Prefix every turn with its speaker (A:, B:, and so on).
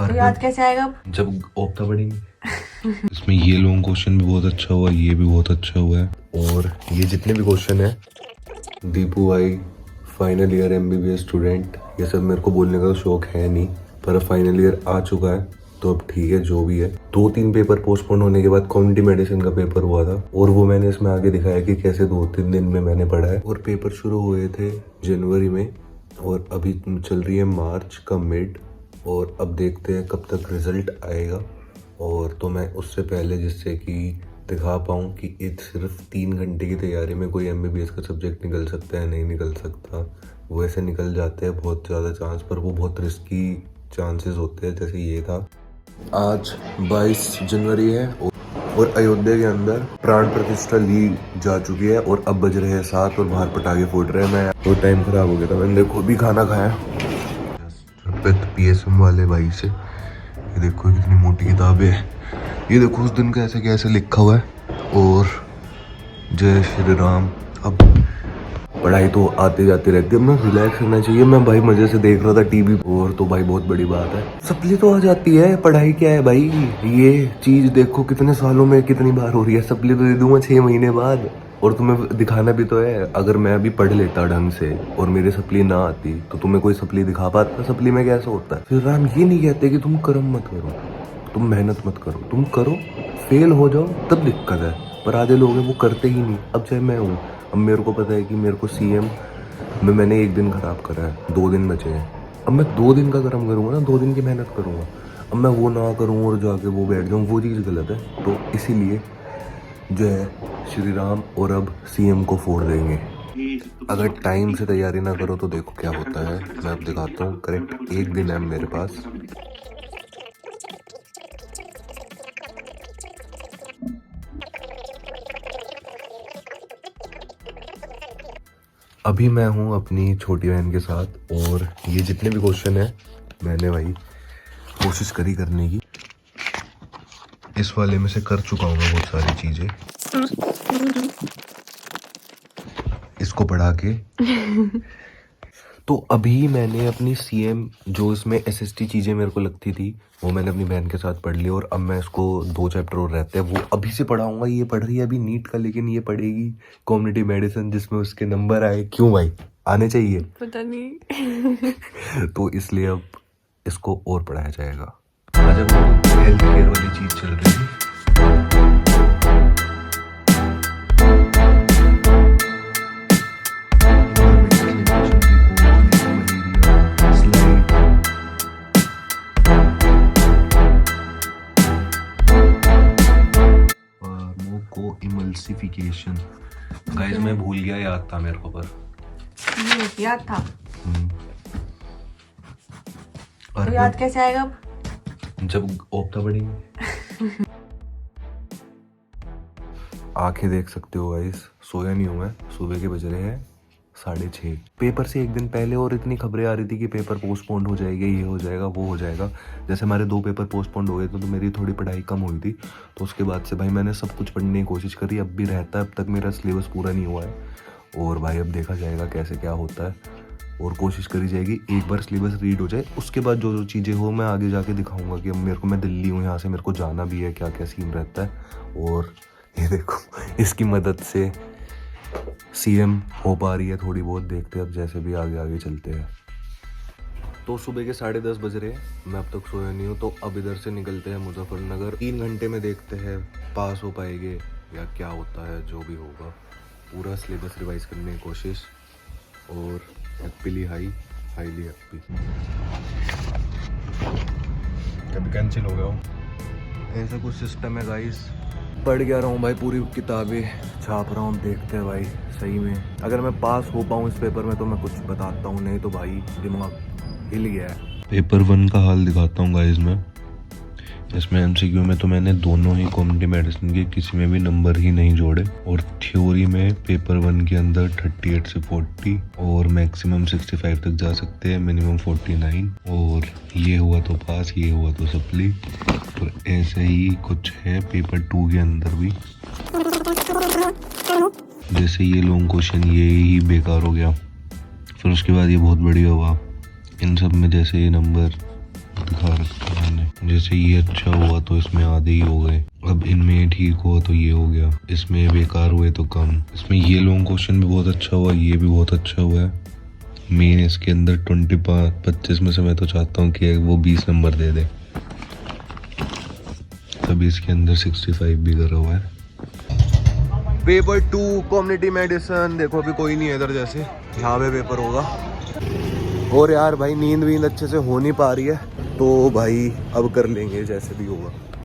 A: तो याद कैसे आएगा
B: जब ओपता पढ़ेंगे। इसमें ये लॉन्ग क्वेश्चन भी बहुत अच्छा हुआ, ये भी बहुत अच्छा हुआ है, और ये जितने भी क्वेश्चन है, दीपू भाई फाइनल ईयर एमबीबीएस स्टूडेंट, ये सब मेरे को बोलने का तो शौक है नहीं, पर फाइनल ईयर आ चुका है तो अब ठीक है जो भी है। 2-3 पेपर पोस्टपोन होने के बाद कम्युनिटी मेडिसिन का पेपर हुआ था, और वो मैंने इसमें आगे दिखाया कि कैसे 2-3 दिन में मैंने पढ़ा है। और पेपर शुरू हुए थे जनवरी में, और अभी चल रही है मार्च का मिड, और अब देखते हैं कब तक रिजल्ट आएगा। और तो मैं उससे पहले, जिससे कि दिखा पाऊँ कि सिर्फ 3 घंटे की तैयारी में कोई एमबीबीएस का सब्जेक्ट निकल सकता है, नहीं निकल सकता। वैसे निकल जाते हैं बहुत ज़्यादा चांस, पर वो बहुत रिस्की चांसेस होते हैं, जैसे ये था। आज 22 जनवरी है, और अयोध्या के अंदर प्राण प्रतिष्ठा ली जा चुकी है, और अब बज रहे हैं 7 और बाहर पटाखे फूट रहे हैं। मैं तो टाइम खराब हो गया था, मैंने देखो भी खाना खाया पीएसएम वाले भाई से। ये देखो कितनी मोटी किताब है, ये देखो उस दिन का ऐसे कैसे लिखा हुआ है, और जय श्री राम। अब पढ़ाई तो आते जाते रहती है, मैं रिलैक्स करना चाहिए। मैं भाई मजे से देख रहा था टीवी, और तो भाई बहुत बड़ी बात है, सप्ली तो आ जाती है, पढ़ाई क्या है भाई। ये चीज देखो कितने सालों में कितनी बार हो रही है, सप्ली तो दे दूंगा 6 महीने बाद, और तुम्हें दिखाना भी तो है। अगर मैं अभी पढ़ लेता ढंग से और मेरी सप्ली ना आती, तो तुम्हें कोई सप्ली दिखा पाता सप्ली में कैसा होता है। फिर राम ये नहीं कहते कि तुम कर्म मत करो, तुम मेहनत मत करो, तुम करो, फेल हो जाओ तब दिक्कत है। पर आधे लोग हैं वो करते ही नहीं। अब चाहे मैं हूँ, अब मेरे को पता है कि मेरे को सीएम में मैंने 1 दिन खराब करा है, 2 दिन बचे हैं। अब मैं 2 दिन का कर्म करूँगा ना, 2 दिन की मेहनत करूँगा। अब मैं वो ना करूँ और जाके वो बैठ जाऊँ, वो चीज़ गलत है। तो इसीलिए जो है श्री राम, और अब सीएम को फोड़ देंगे। अगर टाइम से तैयारी ना करो तो देखो क्या होता है। मैं अब दिखाता हूँ, करेक्ट 1 दिन है मेरे पास। अभी मैं हूँ अपनी छोटी बहन के साथ, और ये जितने भी क्वेश्चन है मैंने भाई कोशिश करी करने की। इस वाले में से कर चुका हूँ मैं बहुत सारी चीज़ें, इसको पढ़ा के। तो अभी मैंने अपनी सीएम, जो इसमें एसएसटी चीज़ें मेरे को लगती थी, वो मैंने अपनी बहन के साथ पढ़ ली, और अब मैं इसको 2 चैप्टर और रहते हैं, वो अभी से पढ़ाऊंगा। ये पढ़ रही है अभी नीट का, लेकिन ये पढ़ेगी कम्युनिटी मेडिसिन, जिसमें उसके नंबर आए। क्यों भाई, आने चाहिए,
A: पता नहीं।
B: तो इसलिए अब इसको और पढ़ाया जाएगा। आज अब हेल्थ केयर वाली चीज़ चल रही है। इमल्सिफिकेशन, गाइस मैं भूल गया, याद था मेरे को, पर
A: याद था।
B: और
A: तो याद कैसे आएगा
B: जब ओपता पढ़ेंगे। आंखें देख सकते हो गाइस, सोया नहीं हूँ मैं। सुबह के बज रहे हैं 6:30। पेपर से 1 दिन पहले और इतनी खबरें आ रही थी कि पेपर पोस्टपोन्ड हो जाएगा, ये हो जाएगा, वो हो जाएगा। जैसे हमारे 2 पेपर पोस्टपोन्ड हो गए थे, तो मेरी थोड़ी पढ़ाई कम हुई थी, तो उसके बाद से भाई मैंने सब कुछ पढ़ने की कोशिश करी। अब भी रहता है, अब तक मेरा सिलेबस पूरा नहीं हुआ है, और भाई अब देखा जाएगा कैसे क्या होता है, और कोशिश करी जाएगी एक बार सिलेबस रीड हो जाए, उसके बाद जो जो चीज़ें हो मैं आगे जाके दिखाऊंगा कि अब मेरे को, मैं दिल्ली हूँ, यहाँ से मेरे को जाना भी है, क्या क्या सीन रहता है। और ये देखो इसकी मदद से सीएम हो पा रही है थोड़ी बहुत, देखते हैं अब जैसे भी आगे आगे चलते हैं। तो सुबह के 10:30 बज रहे हैं, मैं अब तक सोया नहीं हूँ, तो अब इधर से निकलते हैं मुजफ्फरनगर। 3 घंटे में देखते हैं पास हो पाएंगे या क्या होता है, जो भी होगा। पूरा सिलेबस रिवाइज करने की कोशिश, और हैप्पीली हाईली हैप्पी। कभी कैंसिल हो गया हो, ऐसा कुछ सिस्टम है गाइस। पढ़ क्या रहा हूँ भाई, पूरी किताबें छाप रहा हूँ, देखते हैं भाई सही में। अगर मैं पास हो पाऊँ इस पेपर में तो मैं कुछ बताता हूँ, नहीं तो भाई दिमाग हिल गया है। पेपर 1 का हाल दिखाता हूँ गाइस मैं। इसमें एमसीक्यू में तो मैंने दोनों ही कम्युनिटी मेडिसिन के किसी में भी नंबर ही नहीं जोड़े, और थ्योरी में पेपर 1 के अंदर 38 से 40, और मैक्सिमम 65 तक जा सकते हैं, मिनिमम 49, और ये हुआ तो पास, ये हुआ तो सप्ली। तो ऐसे ही कुछ है पेपर 2 के अंदर भी। जैसे ये लॉन्ग क्वेश्चन, ये ही बेकार हो गया, फिर उसके बाद ये बहुत बढ़िया हुआ। इन सब में जैसे ये नंबर दिखा रखा है मैंने। जैसे ये अच्छा हुआ तो इसमें आधे ही हो गए, अब इनमें ठीक हुआ तो ये हो गया, इसमें बेकार हुए तो कम। इसमें ये लॉन्ग क्वेश्चन भी बहुत अच्छा हुआ, ये भी बहुत अच्छा हुआ है। मेन इसके अंदर 25 में से मैं तो चाहता हूँ कि वो 20 नंबर दे दे, तभी इसके अंदर 65 भी करा हुआ है। Paper 2 community medicine. देखो अभी कोई नहीं है इधर, जैसे यहाँ पे पेपर होगा। और यार भाई नींद अच्छे से हो नहीं पा रही है, तो भाई अब कर लेंगे जैसे भी होगा।